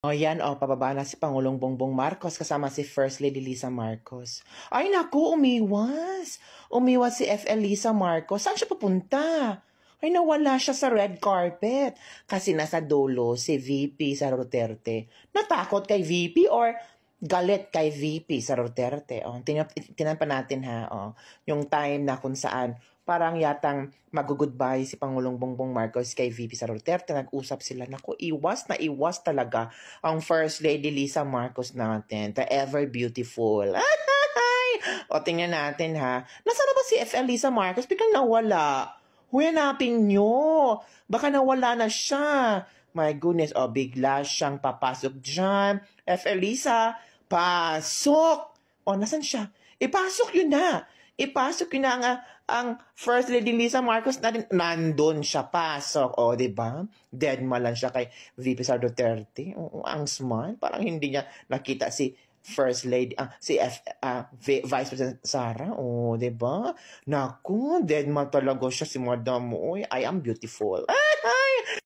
O yan, pababa na si Pangulong Bongbong Marcos kasama si First Lady Lisa Marcos. Ay naku, umiwas. Umiwas si FL Lisa Marcos. Saan siya papunta? Ay nawala siya sa red carpet. Kasi nasa dulo si VP Sara Duterte. Natakot kay VP or galit kay VP Sara Duterte? Tingnan pa natin ha. Yung time na kung saan parang yatang mag-goodbye si Pangulong Bongbong Marcos kay VP Sara Duterte. Nag-usap sila. Naku, iwas na iwas talaga ang First Lady Lisa Marcos natin. The ever beautiful. O, tingnan natin ha. Nasaan na ba si FL Lisa Marcos? Biglang nawala. Hanapin nyo. Baka nawala na siya. My goodness. O, bigla siyang papasok dyan. FL Lisa, pasok! O, nasan siya? Ipasok yun na. Ipasok yun na ang First Lady Lisa Marcos natin. Nandun siya, pasok. O, diba? Dead man lang siya kay VP Sara Duterte. Ang smart. Parang hindi niya nakita si First Lady, Vice President Sara. O, diba? Naku, dead man talaga siya si Madam. Uy, I am beautiful.